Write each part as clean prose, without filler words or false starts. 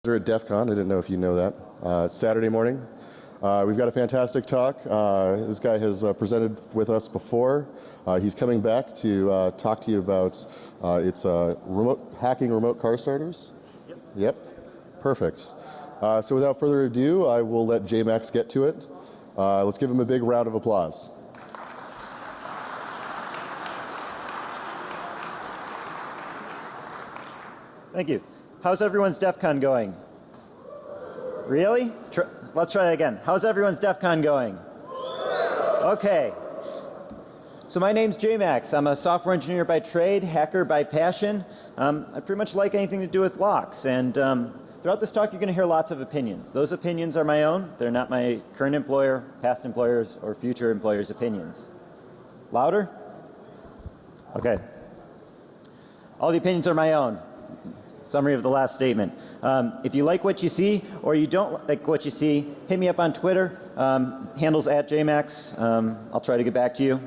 We're at DEF CON. I didn't know if you know that. It's Saturday morning. We've got a fantastic talk. This guy has presented with us before. He's coming back to talk to you about hacking remote car starters. Yep. Perfect. So without further ado, I will let Jmaxxz get to it. Let's give him a big round of applause. Thank you. How's everyone's DEF CON going? Really? Let's try that again. How's everyone's DEF CON going? Okay. So my name's Jmaxxz. I'm a software engineer by trade, hacker by passion. I pretty much like anything to do with locks. And throughout this talk, you're going to hear lots of opinions. Those opinions are my own. They're not my current employer, past employers, or future employers' opinions. Louder? Okay. All the opinions are my own. Summary of the last statement. If you like what you see or you don't like what you see, hit me up on Twitter. Handles at Jmaxxz. I'll try to get back to you.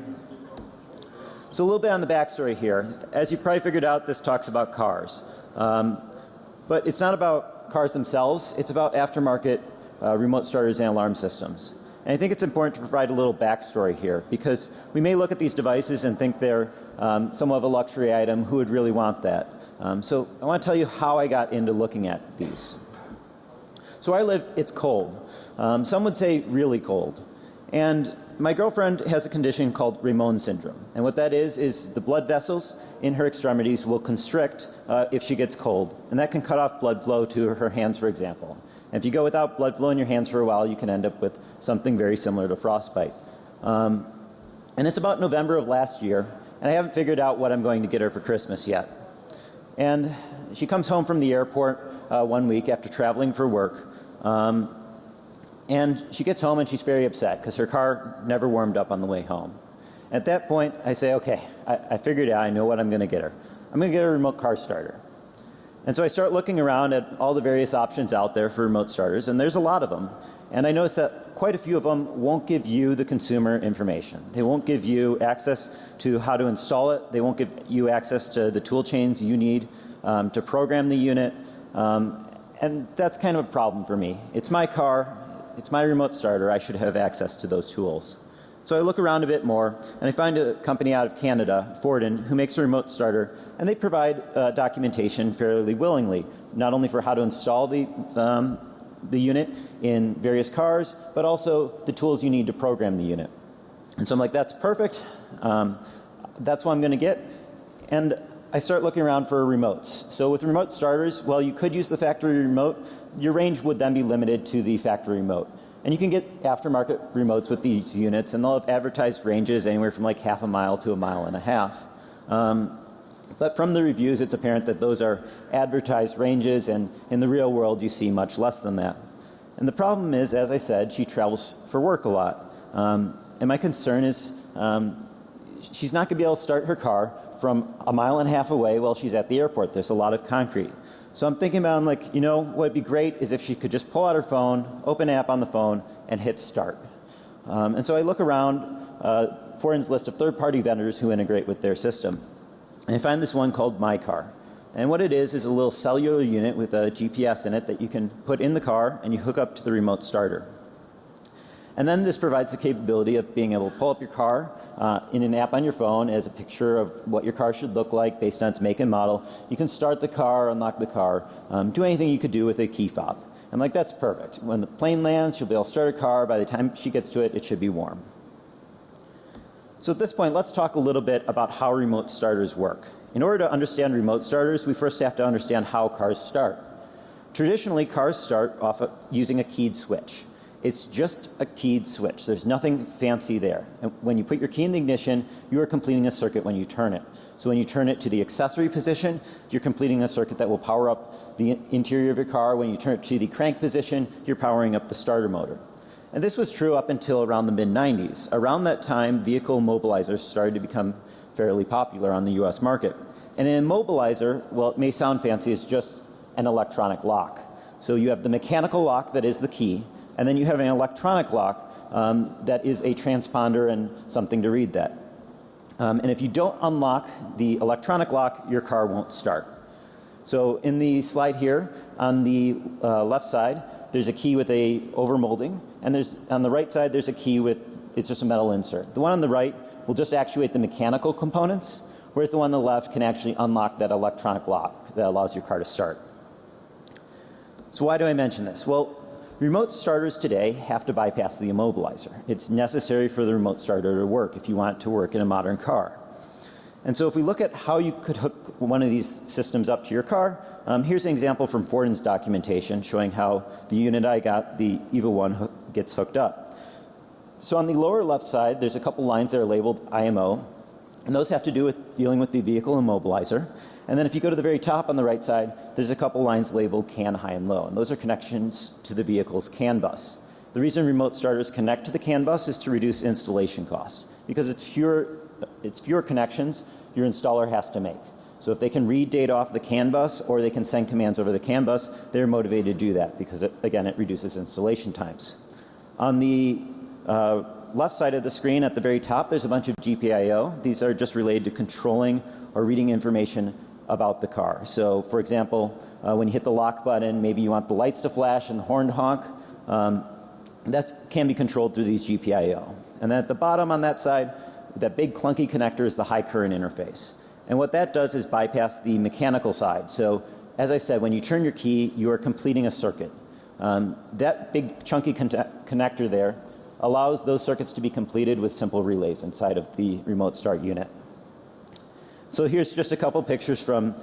So a little bit on the backstory here. As you probably figured out, this talks about cars. But it's not about cars themselves. It's about aftermarket remote starters and alarm systems. And I think it's important to provide a little backstory here because we may look at these devices and think they're somewhat of a luxury item. Who would really want that? So I want to tell you how I got into looking at these. So where I live, it's cold. Some would say really cold. And my girlfriend has a condition called Ramon syndrome. And what that is the blood vessels in her extremities will constrict if she gets cold. And that can cut off blood flow to her hands, for example. And if you go without blood flow in your hands for a while, you can end up with something very similar to frostbite. And it's about November of last year. And I haven't figured out what I'm going to get her for Christmas yet. And she comes home from the airport 1 week after traveling for work. And she gets home and she's very upset because her car never warmed up on the way home. At that point, I say, okay, I figured out, I know what I'm going to get her. I'm going to get her a remote car starter. And so I start looking around at all the various options out there for remote starters, and there's a lot of them. And I noticed that quite a few of them won't give you the consumer information. They won't give you access to how to install it. They won't give you access to the tool chains you need to program the unit. And that's kind of a problem for me. It's my car. It's my remote starter. I should have access to those tools. So I look around a bit more, and I find a company out of Canada, Forden, who makes a remote starter, and they provide documentation fairly willingly, not only for how to install the unit in various cars, but also the tools you need to program the unit. And so I'm like, that's perfect. That's what I'm going to get. And I start looking around for remotes. So with remote starters, well, you could use the factory remote. Your range would then be limited to the factory remote. And you can get aftermarket remotes with these units, and they'll have advertised ranges anywhere from like 1/2 mile to 1.5 miles. But from the reviews, it's apparent that those are advertised ranges, and in the real world, you see much less than that. And the problem is, as I said, she travels for work a lot. And my concern is she's not going to be able to start her car from 1.5 miles away while she's at the airport. There's a lot of concrete. So I'm thinking about, I'm like, you know, what would be great is if she could just pull out her phone, open an app on the phone, and hit start. And so I look around Forden's list of third-party vendors who integrate with their system. And I find this one called My Car. And what it is a little cellular unit with a GPS in it that you can put in the car and you hook up to the remote starter. And then this provides the capability of being able to pull up your car in an app on your phone as a picture of what your car should look like based on its make and model. You can start the car, unlock the car, do anything you could do with a key fob. I'm like, that's perfect. When the plane lands, she'll be able to start her car. By the time she gets to it, it should be warm. So at this point, let's talk a little bit about how remote starters work. In order to understand remote starters, we first have to understand how cars start. Traditionally, cars start off using a keyed switch. It's just a keyed switch. There's nothing fancy there. And when you put your key in the ignition, you are completing a circuit when you turn it. So when you turn it to the accessory position, you're completing a circuit that will power up the interior of your car. When you turn it to the crank position, you're powering up the starter motor. And this was true up until around the mid-90s. Around that time, vehicle immobilizers started to become fairly popular on the US market. And an immobilizer, well, it may sound fancy, it's just an electronic lock. So you have the mechanical lock that is the key, and then you have an electronic lock that is a transponder and something to read that. And if you don't unlock the electronic lock, your car won't start. So in the slide here, on the left side, there's a key with a overmolding, and on the right side, there's a key with, it's just a metal insert. The one on the right will just actuate the mechanical components, whereas the one on the left can actually unlock that electronic lock that allows your car to start. So why do I mention this? Well, remote starters today have to bypass the immobilizer. It's necessary for the remote starter to work if you want it to work in a modern car. And so if we look at how you could hook one of these systems up to your car, here's an example from Fortin's documentation showing how the unit I got, the EVO 1, gets hooked up. So on the lower left side, there's a couple lines that are labeled IMO, and those have to do with dealing with the vehicle immobilizer. And then if you go to the very top on the right side, there's a couple lines labeled CAN high and low, and those are connections to the vehicle's CAN bus. The reason remote starters connect to the CAN bus is to reduce installation costs, because it's fewer connections your installer has to make. So if they can read data off the CAN bus or they can send commands over the CAN bus, they're motivated to do that because, again, it reduces installation times. On the left side of the screen at the very top, there's a bunch of GPIO. These are just related to controlling or reading information about the car. So, for example, when you hit the lock button, maybe you want the lights to flash and the horn to honk. That can be controlled through these GPIO. And then at the bottom on that side, that big clunky connector is the high current interface. And what that does is bypass the mechanical side. So, as I said, when you turn your key, you are completing a circuit. That big chunky connector there allows those circuits to be completed with simple relays inside of the remote start unit. So here's just a couple pictures from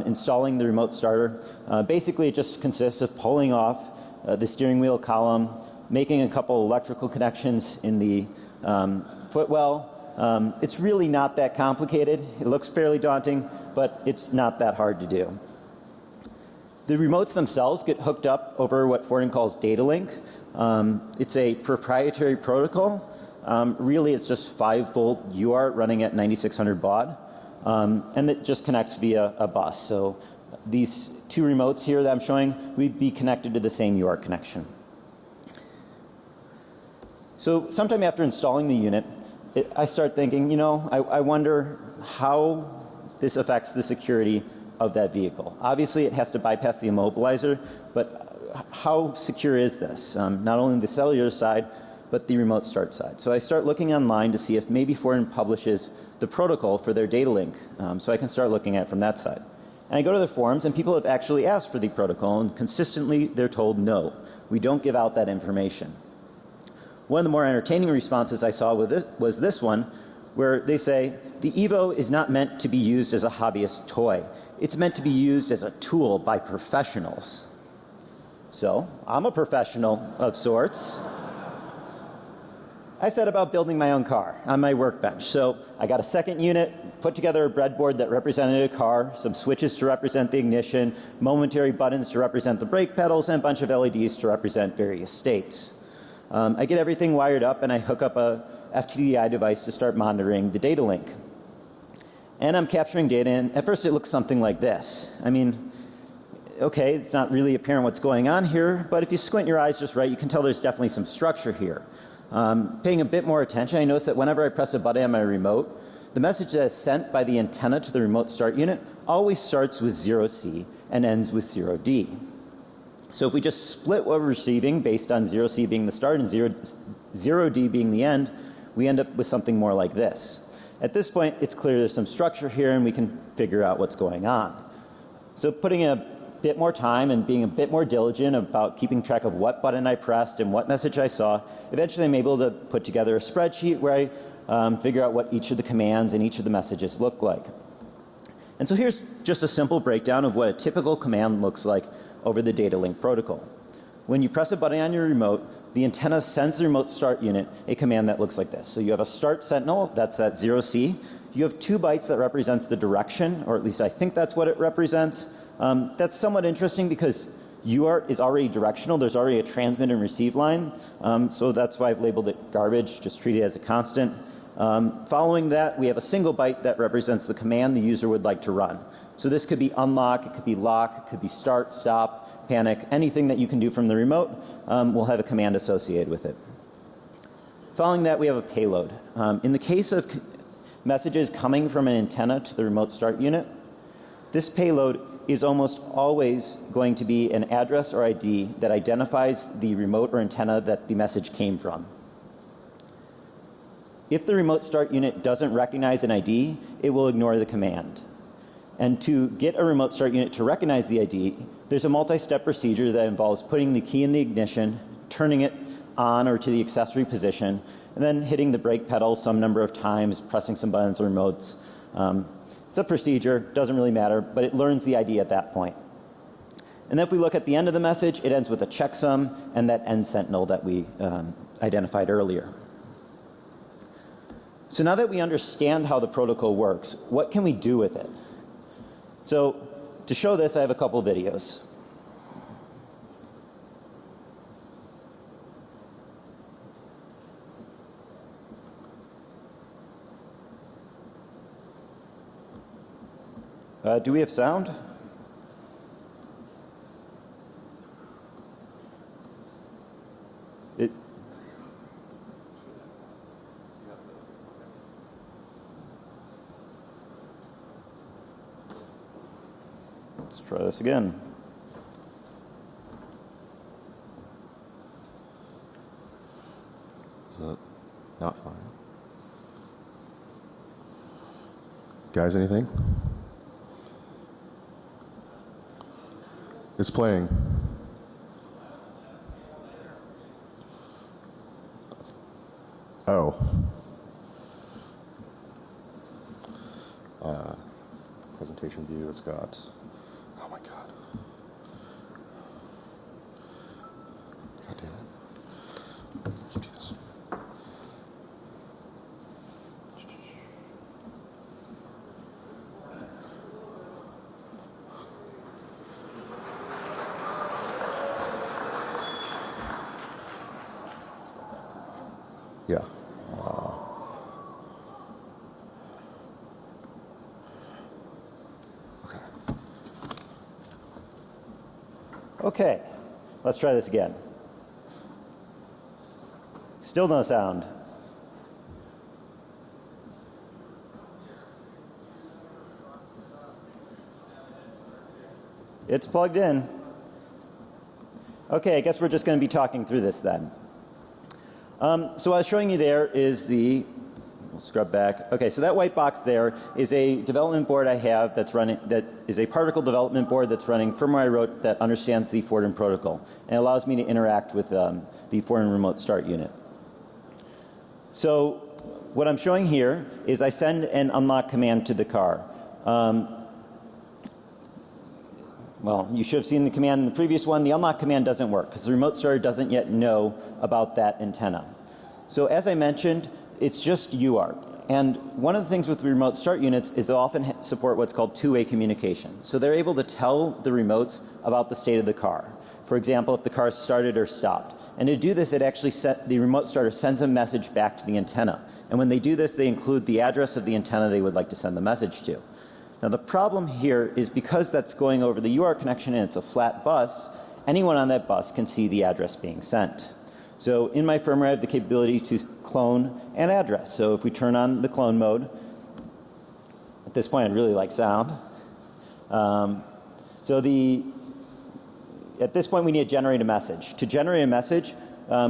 installing the remote starter. Basically, it just consists of pulling off the steering wheel column, making a couple electrical connections in the footwell. It's really not that complicated. It looks fairly daunting, but it's not that hard to do. The remotes themselves get hooked up over what Fortin calls data link. It's a proprietary protocol. Really, it's just 5-volt UART running at 9600 baud. And it just connects via a bus. So these two remotes here that I'm showing, we'd be connected to the same UART connection. So sometime after installing the unit, I start thinking, you know, I wonder how this affects the security of that vehicle. Obviously, it has to bypass the immobilizer, but how secure is this? Not only the cellular side, but the remote start side. So I start looking online to see if maybe Fortin publishes the protocol for their data link, so I can start looking at it from that side. And I go to the forums, and people have actually asked for the protocol, and consistently they're told no, we don't give out that information. One of the more entertaining responses I saw with it was this one, where they say, the EVO is not meant to be used as a hobbyist toy. It's meant to be used as a tool by professionals. So, I'm a professional of sorts. I set about building my own car on my workbench. So I got a second unit, put together a breadboard that represented a car, some switches to represent the ignition, momentary buttons to represent the brake pedals, and a bunch of LEDs to represent various states. I get everything wired up, and I hook up a FTDI device to start monitoring the data link. And I'm capturing data, and at first it looks something like this. I mean, okay, it's not really apparent what's going on here, but if you squint your eyes just right, you can tell there's definitely some structure here. Paying a bit more attention, I notice that whenever I press a button on my remote, the message that is sent by the antenna to the remote start unit always starts with 0C and ends with 0D. So if we just split what we're receiving based on 0C being the start and 0D being the end, we end up with something more like this. At this point, it's clear there's some structure here, and we can figure out what's going on. So putting in a bit more time and being a bit more diligent about keeping track of what button I pressed and what message I saw, eventually I'm able to put together a spreadsheet where I figure out what each of the commands and each of the messages look like. And so here's just a simple breakdown of what a typical command looks like over the data link protocol. When you press a button on your remote, the antenna sends the remote start unit a command that looks like this. So you have a start sentinel, that's that 0C. You have 2 bytes that represents the direction, or at least I think that's what it represents. That's somewhat interesting because UART is already directional. There's already a transmit and receive line. So that's why I've labeled it garbage, just treat it as a constant. Following that, we have a single byte that represents the command the user would like to run. So this could be unlock, it could be lock, it could be start, stop, panic. Anything that you can do from the remote will have a command associated with it. Following that, we have a payload. In the case of messages coming from an antenna to the remote start unit, this payload is almost always going to be an address or ID that identifies the remote or antenna that the message came from. If the remote start unit doesn't recognize an ID, it will ignore the command. And to get a remote start unit to recognize the ID, there's a multi-step procedure that involves putting the key in the ignition, turning it on or to the accessory position, and then hitting the brake pedal some number of times, pressing some buttons or remotes. It's a procedure, doesn't really matter, but it learns the ID at that point. And then if we look at the end of the message, it ends with a checksum and that end sentinel that we identified earlier. So now that we understand how the protocol works, what can we do with it? So to show this, I have a couple videos. Do we have sound? Let's try this again. Is that not fine? Guys, anything? It's playing. Oh. Presentation view, it's got. Oh my God. God damn it. I can't do this. Yeah. Okay, let's try this again. Still no sound. It's plugged in. Okay, I guess we're just going to be talking through this then. So what I was showing you there is we'll scrub back. Okay, so that white box there is a development board I have that's running, that is a particle development board that's running firmware I wrote that understands the Fortin protocol and allows me to interact with the Fortin remote start unit. So what I'm showing here is I send an unlock command to the car. Well, you should have seen the command in the previous one. The unlock command doesn't work because the remote starter doesn't yet know about that antenna. So as I mentioned, it's just UART. And one of the things with remote start units is they'll often support what's called two-way communication. So they're able to tell the remotes about the state of the car. For example, if the car started or stopped. And to do this, it actually the remote starter sends a message back to the antenna. And when they do this, they include the address of the antenna they would like to send the message to. Now the problem here is because that's going over the UART connection and it's a flat bus, anyone on that bus can see the address being sent. So in my firmware, I have the capability to clone an address. So if we turn on the clone mode, at this point I'd really like sound. At this point we need to generate a message. To generate a message,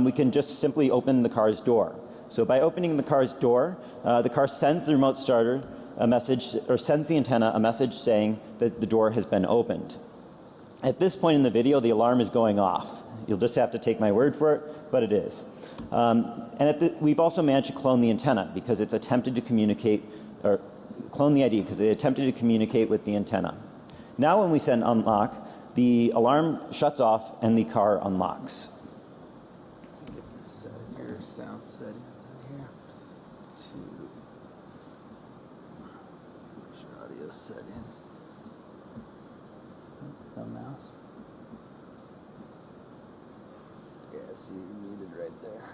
we can just simply open the car's door. So by opening the car's door, the car sends the remote starter a message, or sends the antenna a message saying that the door has been opened. At this point in the video, the alarm is going off. You'll just have to take my word for it, but it is. We've also managed to clone the antenna because it's attempted to communicate, or clone the ID because it attempted to communicate with the antenna. Now when we send unlock, the alarm shuts off and the car unlocks. If you set your sound settings in here to your audio settings. No mouse. Yeah, see, you're muted right there.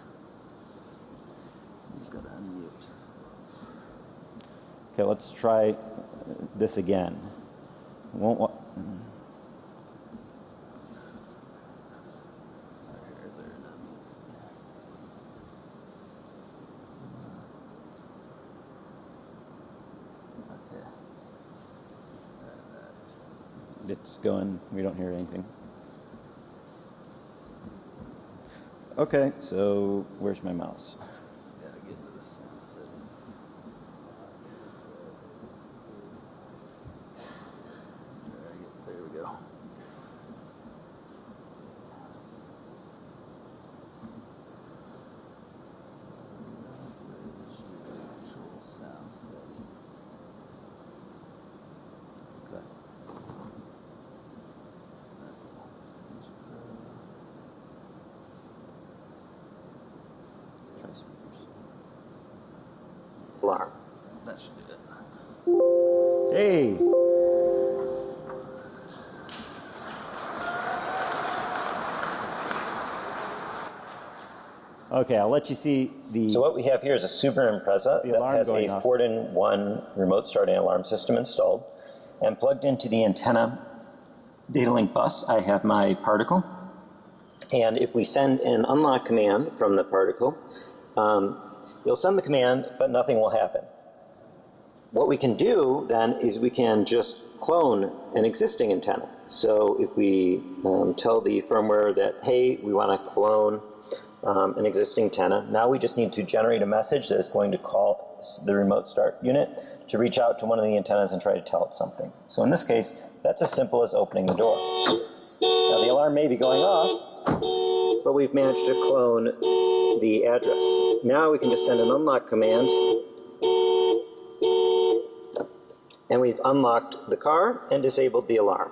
Just gotta unmute. Okay, let's try this again. Won't. Is there an unmute? Okay. It's going, we don't hear anything. Okay, so where's my mouse? Gotta get to the sound setting. There we go. Actual sound settings. Okay. Try speakers. Alarm. That should do it. Hey! Okay, I'll let you see the... So what we have here is a Super Impreza The that alarm has going a off. 4-in-1 remote starting alarm system installed. And plugged into the antenna data link bus, I have my particle. And if we send an unlock command from the particle, you'll send the command, but nothing will happen. What we can do then is we can just clone an existing antenna. So if we tell the firmware that, hey, we want to clone an existing antenna, now we just need to generate a message that is going to call the remote start unit to reach out to one of the antennas and try to tell it something. So in this case, that's as simple as opening the door. Now the alarm may be going off, but we've managed to clone the address. Now we can just send an unlock command, and we've unlocked the car and disabled the alarm.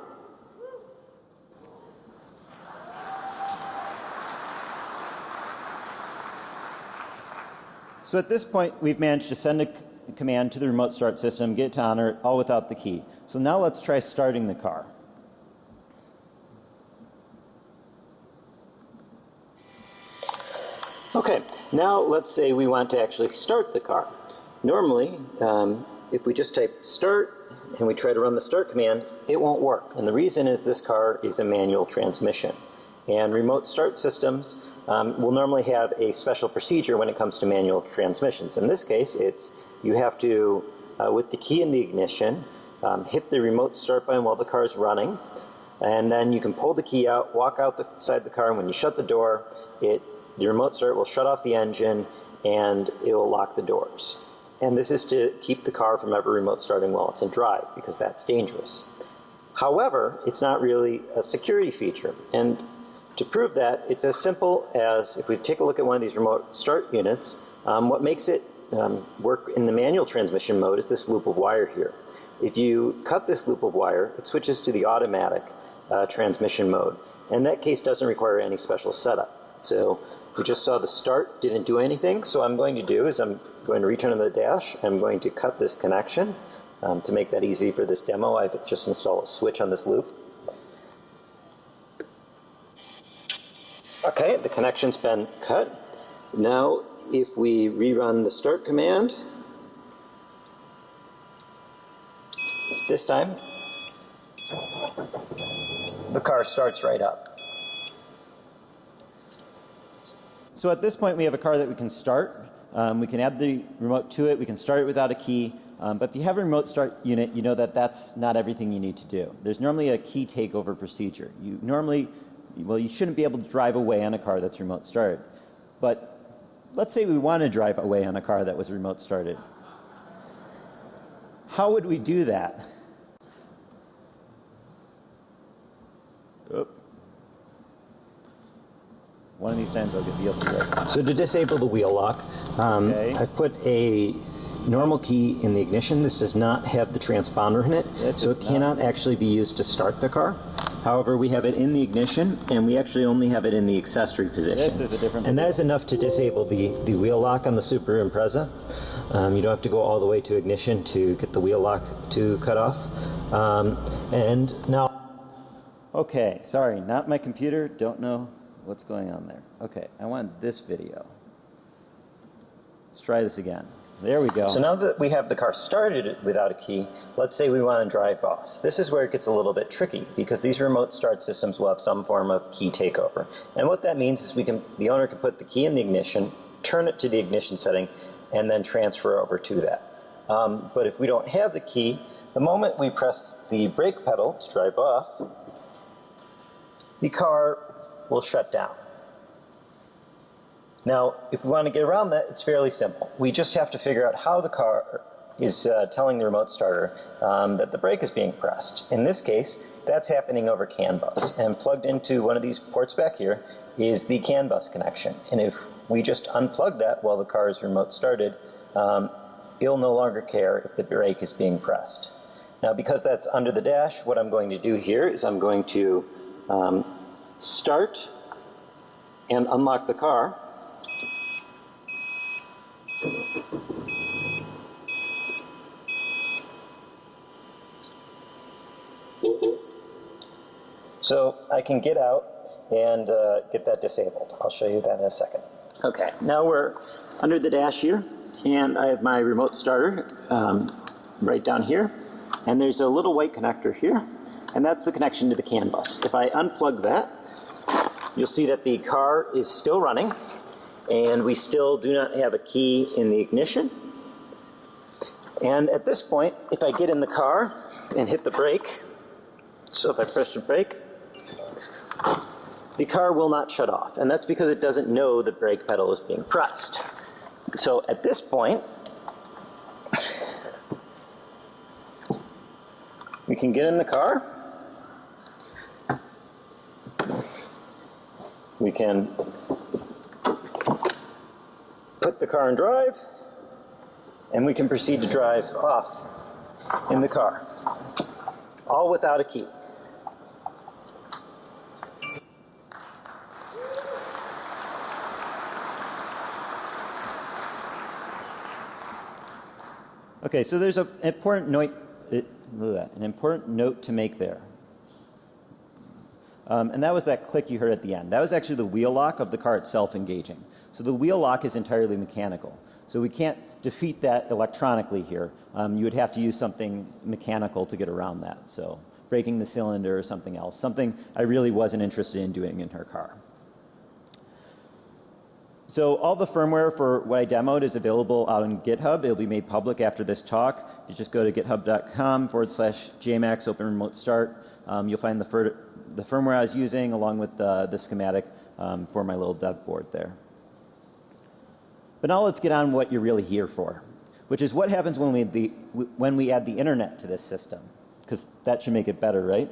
So at this point, we've managed to send a command to the remote start system, get it to honor it, all without the key. So now let's try starting the car. Okay, now let's say we want to actually start the car. Normally, if we just type start and we try to run the start command, it won't work. And the reason is this car is a manual transmission. And remote start systems will normally have a special procedure when it comes to manual transmissions. In this case, it's you have to, with the key in the ignition, hit the remote start button while the car is running, and then you can pull the key out, walk outside the car, and when you shut the door, the remote start will shut off the engine and it will lock the doors. And this is to keep the car from ever remote starting while it's in drive, because that's dangerous. However, it's not really a security feature. And to prove that, it's as simple as, if we take a look at one of these remote start units, what makes it work in the manual transmission mode is this loop of wire here. If you cut this loop of wire, it switches to the automatic transmission mode. And that case doesn't require any special setup. So we just saw the start didn't do anything. So what I'm going to do is I'm going to return to the dash. I'm going to cut this connection. To make that easy for this demo, I've just installed a switch on this loop. Okay, the connection's been cut. Now, if we rerun the start command, this time, the car starts right up. So at this point, we have a car that we can start. We can add the remote to it. We can start it without a key. But if you have a remote start unit, you know that that's not everything you need to do. There's normally a key takeover procedure. You shouldn't be able to drive away on a car that's remote started. But let's say we want to drive away on a car that was remote started. How would we do that? Oop. One of these times I'll get VLC right. So to disable the wheel lock, Okay. I've put a normal key in the ignition. This does not have the transponder in it, Yes, so it it's cannot actually be used to start the car. However, we have it in the ignition, and we actually only have it in the accessory position. This is a different And that video. is enough to disable the wheel lock on the Super Impreza. You don't have to go all the way to ignition to get the wheel lock to cut off. And now... Okay, sorry, not my computer. Don't know what's going on there. Okay, I want this video. Let's try this again. There we go. So now that we have the car started without a key, let's say we want to drive off. This is where it gets a little bit tricky, because these remote start systems will have some form of key takeover. And what that means is the owner can put the key in the ignition, turn it to the ignition setting, and then transfer over to that. But if we don't have the key, The moment we press the brake pedal to drive off, the car will shut down. Now, if we want to get around that, it's fairly simple. We just have to figure out how the car is telling the remote starter that the brake is being pressed. In this case, that's happening over CAN bus. And plugged into one of these ports back here is the CAN bus connection. And if we just unplug that while the car is remote started, it'll no longer care if the brake is being pressed. Now, because that's under the dash, what I'm going to do here is I'm going to start and unlock the car. So I can get out and get that disabled. I'll show you that in a second. Okay, now we're under the dash here, and I have my remote starter right down here, and there's a little white connector here, and that's the connection to the CAN bus. If I unplug that, you'll see that the car is still running, and we still do not have a key in the ignition. And at this point, if I get in the car and hit the brake, so if I press the brake, the car will not shut off, and that's because it doesn't know the brake pedal is being pressed. So at this point, we can get in the car, we can put the car in drive, and we can proceed to drive off in the car, all without a key. Okay, so there's an important note to make there. And that was that click you heard at the end. That was actually the wheel lock of the car itself engaging. So the wheel lock is entirely mechanical. So we can't defeat that electronically here. You would have to use something mechanical to get around that. So breaking the cylinder or something else. Something I really wasn't interested in doing in her car. So all the firmware for what I demoed is available out on GitHub. It'll be made public after this talk. You just go to github.com/Jmaxxz open remote start. You'll find the firmware I was using along with the schematic for my little dev board there. But now let's get on what you're really here for, which is what happens when we add the internet to this system, because that should make it better, right?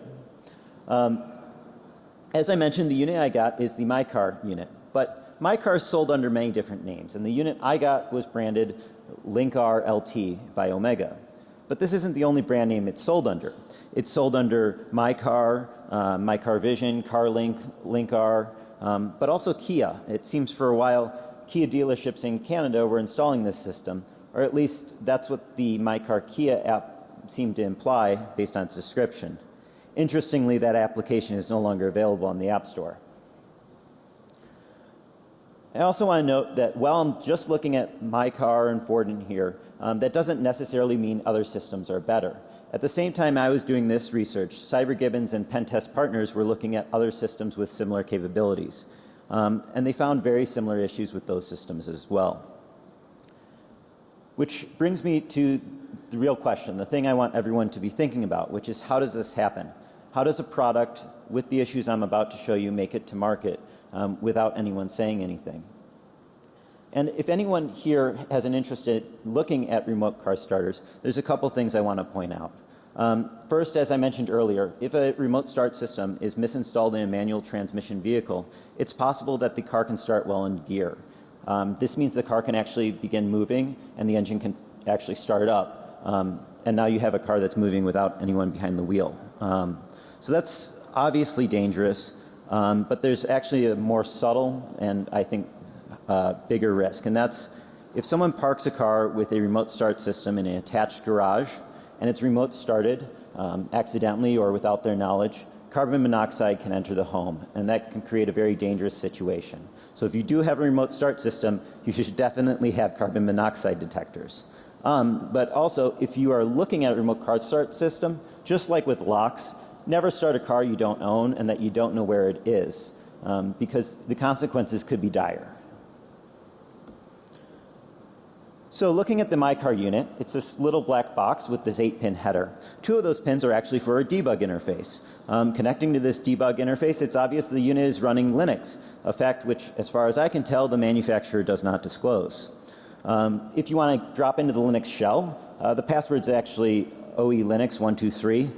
As I mentioned, the unit I got is the MyCar unit, but MyCar is sold under many different names, and the unit I got was branded LinkR LT by Omega. But this isn't the only brand name it's sold under. It's sold under MyCar, MyCar Vision, CarLink, LinkR, but also Kia. It seems for a while Kia dealerships in Canada were installing this system, or at least that's what the MyCar Kia app seemed to imply based on its description. Interestingly, that application is no longer available on the App Store. I also want to note that while I'm just looking at MyCar and Ford in here, that doesn't necessarily mean other systems are better. At the same time I was doing this research, CyberGibbons and Pentest Partners were looking at other systems with similar capabilities. And they found very similar issues with those systems as well. Which brings me to the real question, the thing I want everyone to be thinking about, which is how does this happen? How does a product with the issues I'm about to show you make it to market without anyone saying anything? And if anyone here has an interest in looking at remote car starters, there's a couple things I want to point out. First, as I mentioned earlier, if a remote start system is misinstalled in a manual transmission vehicle, it's possible that the car can start well in gear. This means the car can actually begin moving and the engine can actually start up. And now you have a car that's moving without anyone behind the wheel. So that's obviously dangerous, but there's actually a more subtle and I think bigger risk. And that's if someone parks a car with a remote start system in an attached garage and it's remote started accidentally or without their knowledge, carbon monoxide can enter the home, and that can create a very dangerous situation. So if you do have a remote start system, you should definitely have carbon monoxide detectors. But also, if you are looking at a remote car start system, just like with locks, never start a car you don't own and that you don't know where it is, because the consequences could be dire. So looking at the MyCar unit, it's this little black box with this 8-pin header. 2 of those pins are actually for a debug interface. Connecting to this debug interface, it's obvious the unit is running Linux, a fact which, as far as I can tell, the manufacturer does not disclose. If you want to drop into the Linux shell, the password's actually OE Linux 123.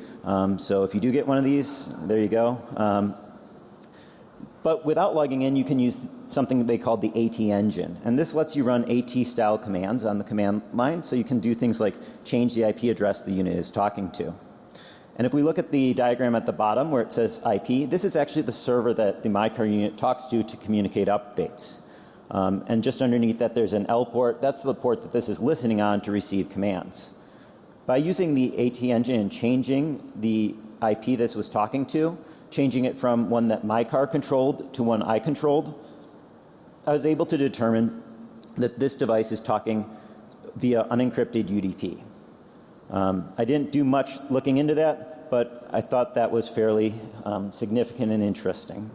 So if you do get one of these, there you go. But without logging in, you can use something they call the AT engine. And this lets you run AT-style commands on the command line, so you can do things like change the IP address the unit is talking to. And if we look at the diagram at the bottom where it says IP, this is actually the server that the MyCar unit talks to communicate updates. And just underneath that, there's an L port. That's the port that this is listening on to receive commands. By using the AT engine and changing the IP this was talking to, changing it from one that MyCar controlled to one I controlled, I was able to determine that this device is talking via unencrypted UDP. I didn't do much looking into that, but I thought that was fairly significant and interesting.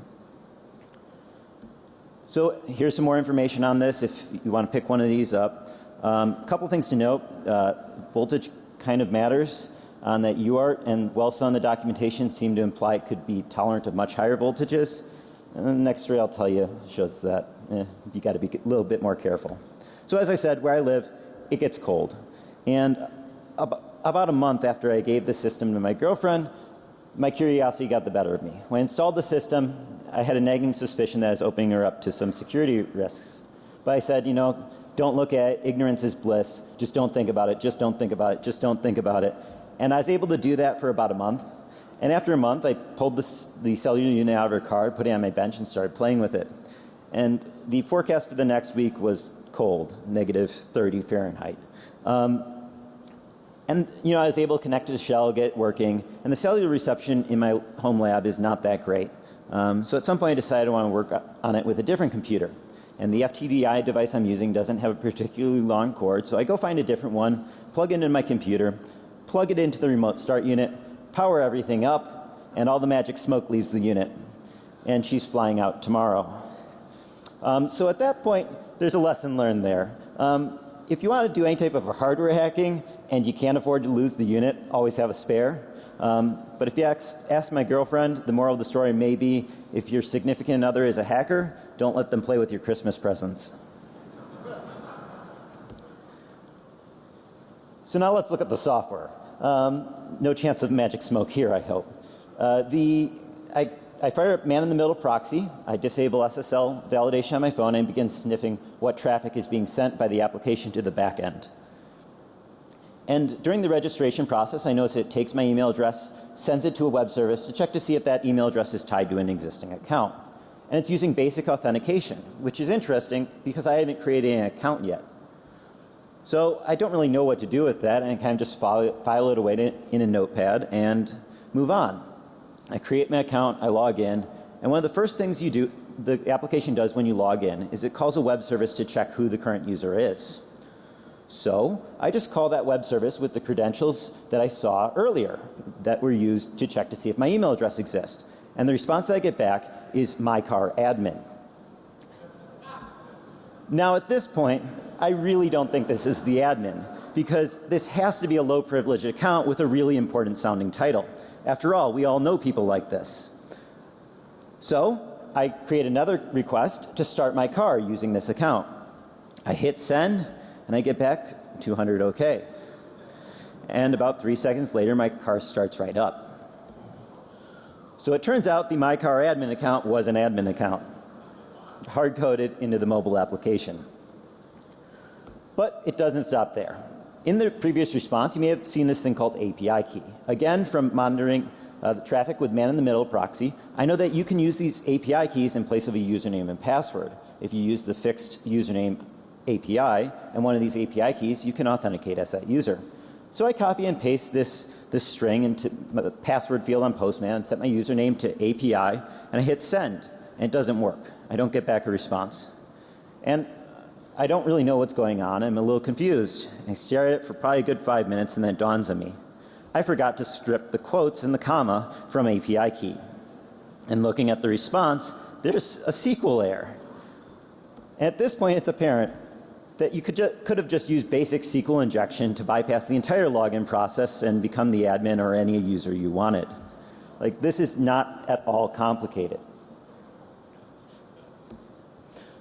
So here's some more information on this if you want to pick one of these up. A couple things to note. Voltage kind of matters on that UART, and WellSell in the documentation seem to imply it could be tolerant of much higher voltages. And the next story I'll tell you shows that you got to be a little bit more careful. So as I said, where I live, it gets cold. And about a month after I gave the system to my girlfriend, my curiosity got the better of me. When I installed the system, I had a nagging suspicion that I was opening her up to some security risks. But I said, you know, don't look at it. Ignorance is bliss. Just don't think about it. Just don't think about it. Just don't think about it. And I was able to do that for about a month. And after a month, I pulled the cellular unit out of her car, put it on my bench, and started playing with it. And the forecast for the next week was cold, -30 Fahrenheit. And you know, I was able to connect to the shell, get it working, and the cellular reception in my home lab is not that great. So at some point, I decided I want to work on it with a different computer. And the FTDI device I'm using doesn't have a particularly long cord, so I go find a different one, plug it into my computer, plug it into the remote start unit, power everything up, and all the magic smoke leaves the unit. And she's flying out tomorrow. So at that point, there's a lesson learned there. If you want to do any type of hardware hacking and you can't afford to lose the unit, always have a spare. But if you ask my girlfriend, the moral of the story may be, if your significant other is a hacker, don't let them play with your Christmas presents. So now let's look at the software. No chance of magic smoke here, I hope. I fire up man-in-the-middle proxy. I disable SSL validation on my phone and begin sniffing what traffic is being sent by the application to the back end. And during the registration process, I notice it takes my email address, sends it to a web service to check to see if that email address is tied to an existing account. And it's using basic authentication, which is interesting because I haven't created an account yet. So I don't really know what to do with that, and I kind of just file it away in a notepad and move on. I create my account, I log in, and one of the first things the application does when you log in is it calls a web service to check who the current user is. So I just call that web service with the credentials that I saw earlier that were used to check to see if my email address exists. And the response that I get back is MyCar admin. Now at this point, I really don't think this is the admin, because this has to be a low privilege account with a really important sounding title. After all, we all know people like this. So I create another request to start my car using this account. I hit send, and I get back 200 OK. And about 3 seconds later, my car starts right up. So it turns out the MyCar admin account was an admin account, hard-coded into the mobile application. But it doesn't stop there. In the previous response, you may have seen this thing called API key. Again, from monitoring the traffic with man-in-the-middle proxy, I know that you can use these API keys in place of a username and password. If you use the fixed username API and one of these API keys, you can authenticate as that user. So I copy and paste this string into the password field on Postman and set my username to API, and I hit send, and it doesn't work. I don't get back a response. And I don't really know what's going on. I'm a little confused. I stare at it for probably a good 5 minutes, and then it dawns on me. I forgot to strip the quotes and the comma from API key. And looking at the response, there's a SQL error. At this point, it's apparent that you could have just used basic SQL injection to bypass the entire login process and become the admin or any user you wanted. Like, this is not at all complicated.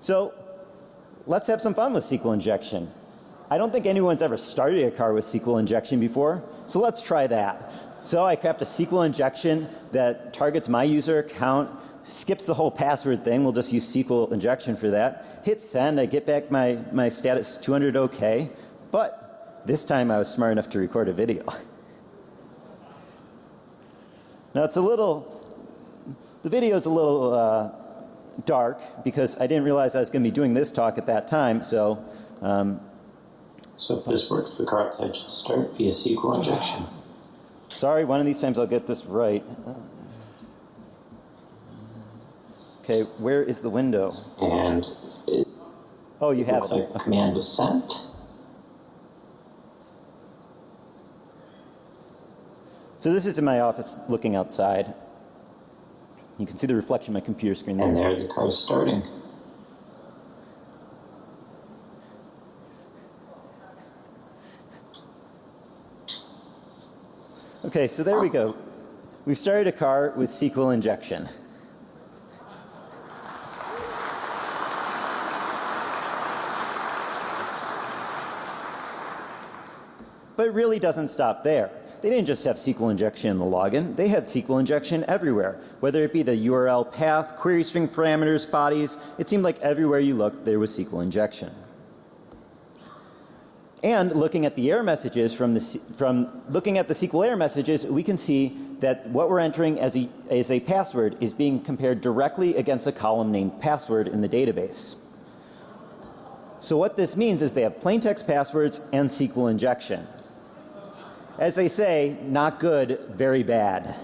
So let's have some fun with SQL injection. I don't think anyone's ever started a car with SQL injection before, so let's try that. So I craft a SQL injection that targets my user account, skips the whole password thing. We'll just use SQL injection for that. Hit send. I get back my status 200 OK. But this time I was smart enough to record a video. Now it's a little, the video is a little dark because I didn't realize I was going to be doing this talk at that time. So if this works, the car outside should start via SQL injection. Sorry, one of these times I'll get this right. Okay, where is the window? And it oh, you have looks it. like the command was sent. So this is in my office looking outside. You can see the reflection of my computer screen there. And there the car is starting. Okay, so there we go. We've started a car with SQL injection. But it really doesn't stop there. They didn't just have SQL injection in the login. They had SQL injection everywhere, whether it be the URL path, query string parameters, bodies. It seemed like everywhere you looked, there was SQL injection. And looking at the error messages from looking at the SQL error messages, we can see that what we're entering as a password is being compared directly against a column named password in the database. So what this means is they have plain text passwords and SQL injection. As they say, not good, very bad.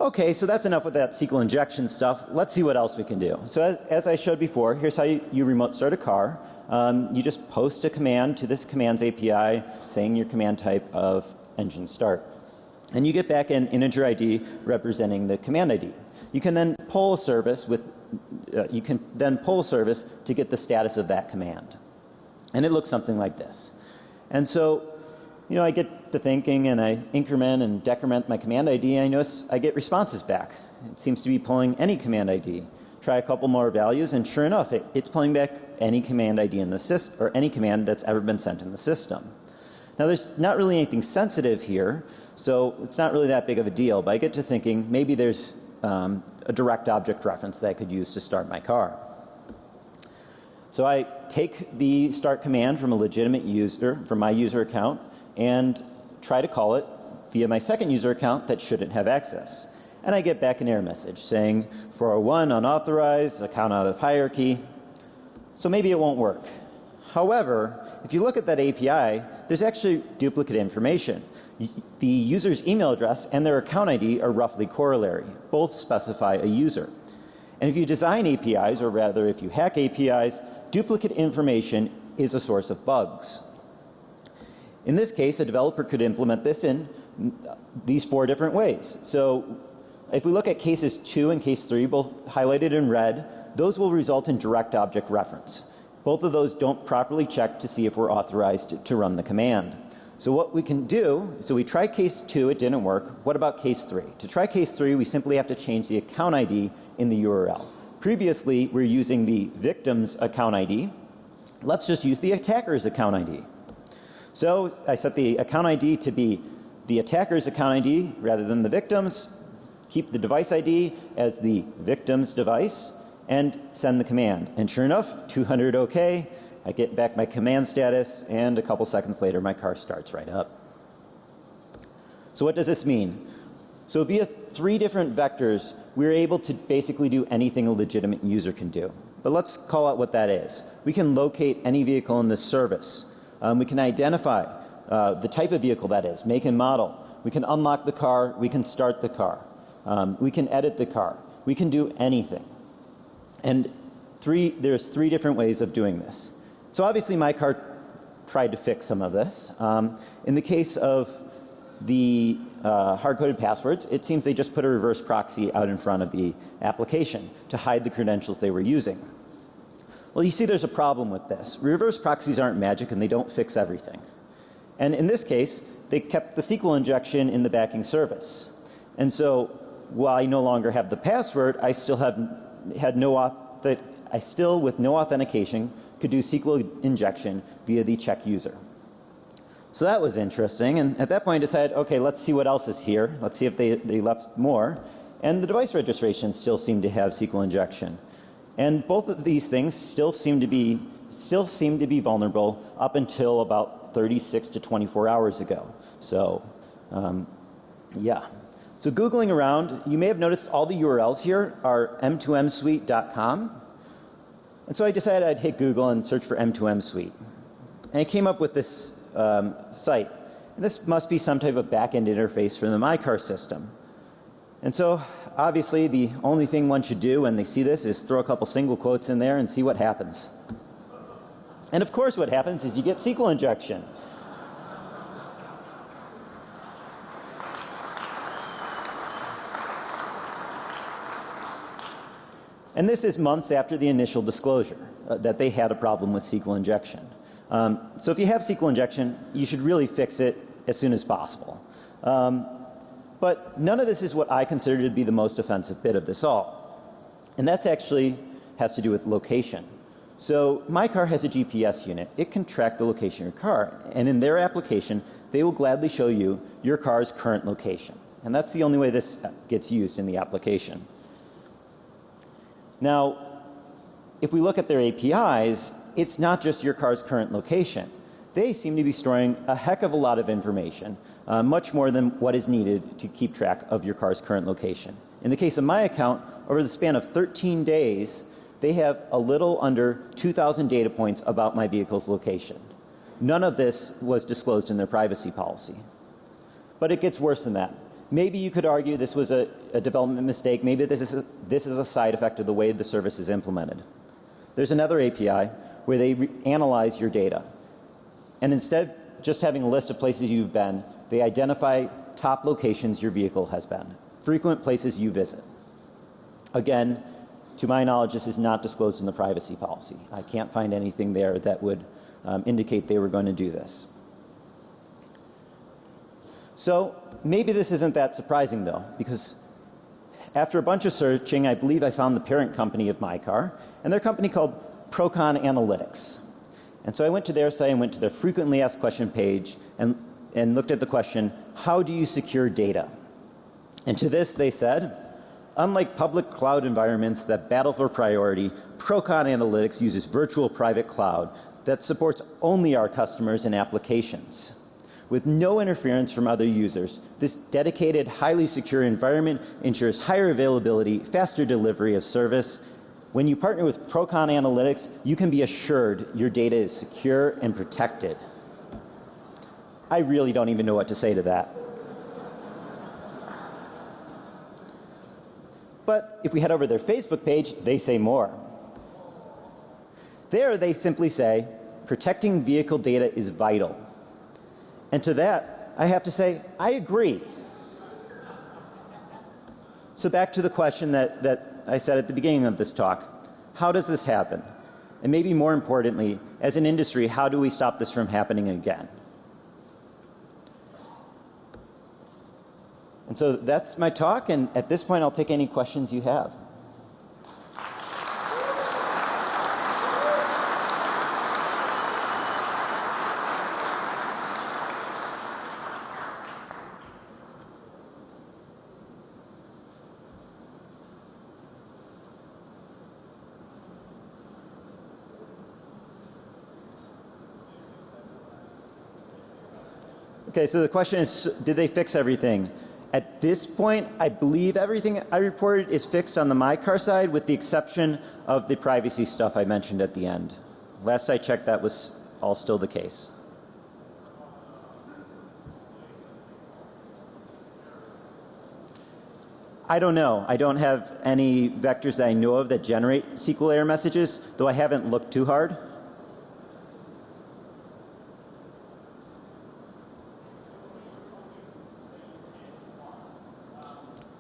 Okay, so that's enough with that SQL injection stuff. Let's see what else we can do. So as I showed before, here's how you remote start a car. You just post a command to this commands API saying your command type of engine start. And you get back an integer ID representing the command ID. You can then pull a service to get the status of that command. And it looks something like this. And so, I get to thinking and I increment and decrement my command ID, and I notice I get responses back. It seems to be pulling any command ID. Try a couple more values, and sure enough, it's pulling back any command ID in the system, or any command that's ever been sent in the system. Now, there's not really anything sensitive here, so it's not really that big of a deal, but I get to thinking maybe there's a direct object reference that I could use to start my car. So I take the start command from a legitimate user, from my user account, and try to call it via my second user account that shouldn't have access. And I get back an error message saying 401 unauthorized, account out of hierarchy. So maybe it won't work. However, if you look at that API, there's actually duplicate information. The user's email address and their account ID are roughly corollary. Both specify a user. And if you design APIs, or rather if you hack APIs, duplicate information is a source of bugs. In this case, a developer could implement this in these 4 different ways. So if we look at cases 2 and case 3, both highlighted in red, those will result in direct object reference. Both of those don't properly check to see if we're authorized to run the command. So what we can do, so we tried case 2, it didn't work. What about case 3? To try case 3, we simply have to change the account ID in the URL. Previously, we're using the victim's account ID. Let's just use the attacker's account ID. So I set the account ID to be the attacker's account ID rather than the victim's. Keep the device ID as the victim's device and send the command. And sure enough, 200 OK. I get back my command status, and a couple seconds later, my car starts right up. So what does this mean? So via 3 different vectors, we're able to basically do anything a legitimate user can do. But let's call out what that is. We can locate any vehicle in this service. We can identify the type of vehicle that is, make and model. We can unlock the car. We can start the car. We can edit the car. We can do anything. And there's 3 different ways of doing this. So obviously my car tried to fix some of this. In the case of the hard-coded passwords, it seems they just put a reverse proxy out in front of the application to hide the credentials they were using. Well, you see there's a problem with this. Reverse proxies aren't magic and they don't fix everything. And in this case, they kept the SQL injection in the backing service. And so while I no longer have the password, I still with no authentication could do SQL injection via the check user. So that was interesting, and at that point I decided, okay, let's see what else is here. Let's see if they left more. And the device registration still seemed to have SQL injection. And both of these things still seem to be vulnerable up until about 36 to 24 hours ago. So, yeah. So Googling around, you may have noticed all the URLs here are m2msuite.com. And so I decided I'd hit Google and search for M2M Suite. And I came up with this site. And this must be some type of back-end interface for the MyCar system. And so obviously the only thing one should do when they see this is throw a couple single quotes in there and see what happens. And of course what happens is you get SQL injection. And this is months after the initial disclosure that they had a problem with SQL injection. So if you have SQL injection, you should really fix it as soon as possible. But none of this is what I consider to be the most offensive bit of this all. And that's actually has to do with location. So my car has a GPS unit. It can track the location of your car. And in their application, they will gladly show you your car's current location. And that's the only way this gets used in the application. Now, if we look at their APIs, it's not just your car's current location. They seem to be storing a heck of a lot of information, much more than what is needed to keep track of your car's current location. In the case of my account, over the span of 13 days, they have a little under 2,000 data points about my vehicle's location. None of this was disclosed in their privacy policy. But it gets worse than that. Maybe you could argue this was a development mistake. Maybe this is a side effect of the way the service is implemented. There's another API where they analyze your data. And instead of just having a list of places you've been, they identify top locations your vehicle has been, frequent places you visit. Again, to my knowledge, this is not disclosed in the privacy policy. I can't find anything there that would indicate they were going to do this. So maybe this isn't that surprising, though, because after a bunch of searching, I believe I found the parent company of my car, and they're a company called Procon Analytics. And so I went to their site and went to their frequently asked question page and looked at the question, how do you secure data? And to this they said, unlike public cloud environments that battle for priority, Procon Analytics uses virtual private cloud that supports only our customers and applications. With no interference from other users, this dedicated, highly secure environment ensures higher availability, faster delivery of service. When you partner with Procon Analytics, you can be assured your data is secure and protected. I really don't even know what to say to that. But if we head over to their Facebook page, they say more. There they simply say, protecting vehicle data is vital. And to that, I have to say, I agree. So back to the question that I said at the beginning of this talk. How does this happen? And maybe more importantly, as an industry, how do we stop this from happening again? And so that's my talk, and at this point I'll take any questions you have. Okay, so the question is, did they fix everything? At this point, I believe everything I reported is fixed on the MyCar side, with the exception of the privacy stuff I mentioned at the end. Last I checked, that was all still the case. I don't know. I don't have any vectors that I know of that generate SQL error messages, though I haven't looked too hard.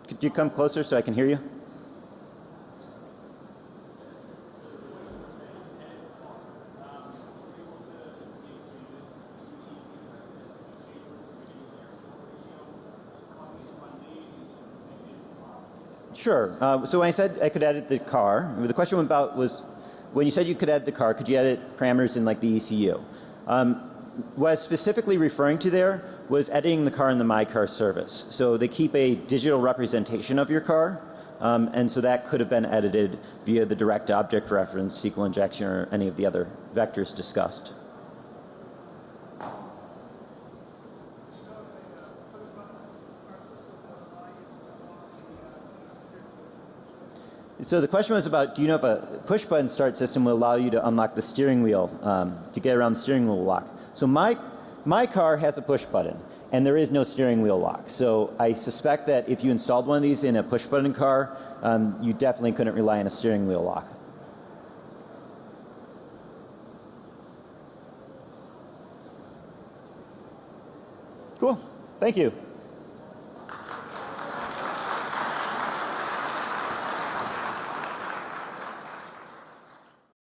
Could you come closer so I can hear you? Sure. So when I said I could edit the car, the question about was when you said you could edit the car, could you edit parameters in like the ECU? What I was specifically referring to there was editing the car in the My Car service. So they keep a digital representation of your car, and so that could have been edited via the direct object reference, SQL injection, or any of the other vectors discussed. So the question was about, do you know if a push-button start system will allow you to unlock the steering wheel, to get around the steering wheel lock? So my car has a push-button, and there is no steering wheel lock. So I suspect that if you installed one of these in a push-button car, you definitely couldn't rely on a steering wheel lock. Cool. Thank you.